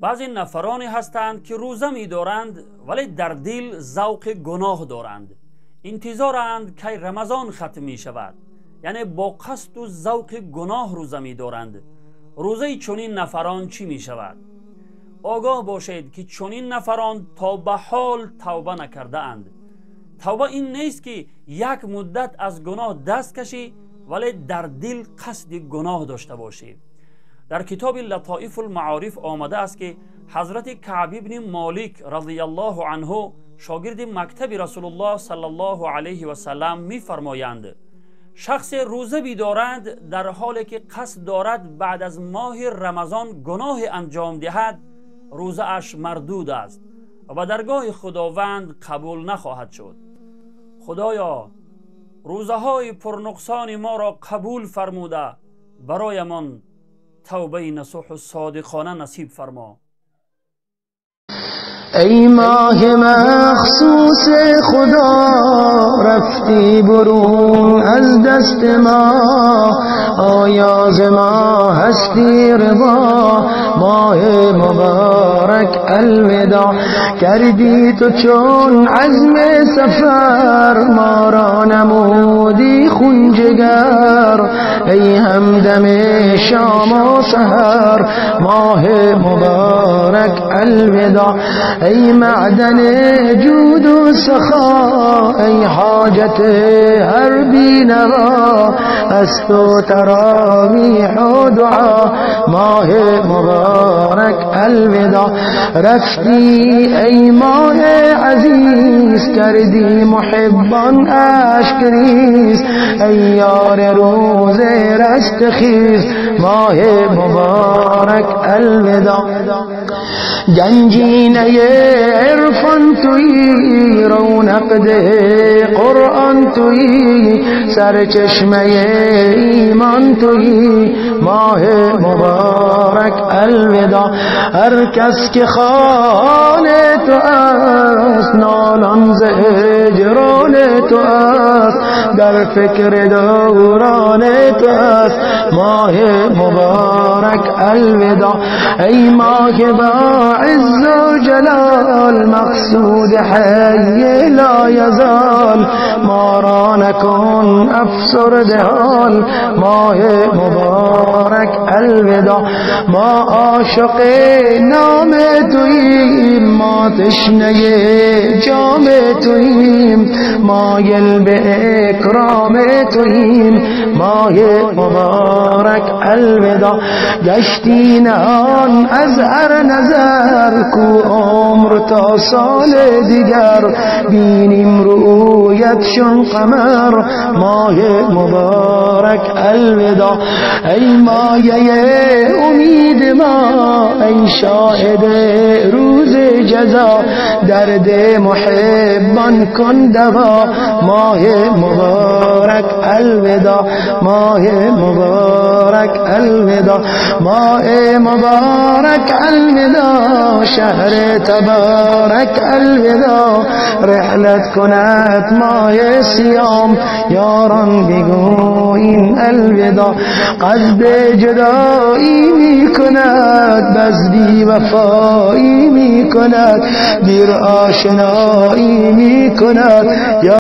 بعضی نفرانی هستند که روزه می دارند ولی در دل ذوق گناه دارند. انتظارند که رمضان ختم می شود، یعنی با قصد و ذوق گناه روزه می دارند. روزه چنین نفران چی می شود؟ آگاه باشید که چنین نفران تا به حال توبه نکرده اند. توبه این نیست که یک مدت از گناه دست کشی ولی در دل قصد گناه داشته باشی. در کتاب لطائف المعارف آمده است که حضرت کعب بن مالک رضی الله عنه شاگرد مکتب رسول الله صلی الله علیه و سلم می فرمایند شخص روزه بیدارد در حالی که قصد دارد بعد از ماه رمضان گناه انجام دهد، روزه اش مردود است و به درگاه خداوند قبول نخواهد شد. خدایا روزه های پرنقصان ما را قبول فرموده برایمان توبه نصوح و صادقانه نصیب فرما. ای ماه مخصوص خدا رفتی برون از دست ما، آیا ز ما هستی روا؟ ماه مبارک الوداع کردی تو چون عزم سفر، ما را نمودی خونجگر ای همدم شام و سحر. ماه مبارک الوداع ای معدن جود و سخا، ای حاجت هر بینوا از تو تراویح و دعا. ماه مبارک الوداع رفتی ای ماه عزیز کردی محبان اشک ریز، ای یار روز رستخیز. ماه مبارک الوداع گنجینه عرفان تویی، رونق ده قرآن تویی، سرچشمه ایمان تویی. ماه مبارک الوداع هر کس که خانه تو است نالان ز هجران تو است، در فکر دوران تو است. ماه مبارک الوداع ای ماه با عز و جلال، مقصود حی لا یزال، ما را نکن افسرده حال. ماه مبارک الوداع ما عاشق نام توییم، ما تشنه جام توییم، مایل به اکرام توییم. ماه مبارک الوداع گشتی نهان از هر نظر، کو عمر تا سال دیگر بینیم رویت شون قمر. ماه مبارک الوداع ای مایه امید ما، ای شاهد روز جزا، درد محبان کن دوا. ماه مبارک الوداع ماه مبارک الوداع ماه مبارک الوداع شهر تبارک الوداع. رحلت کند ماه سیام یاران بگوین الوداع، قصد جدایی می کند بس بی وفایی می کند، دیر آشنایی می کند.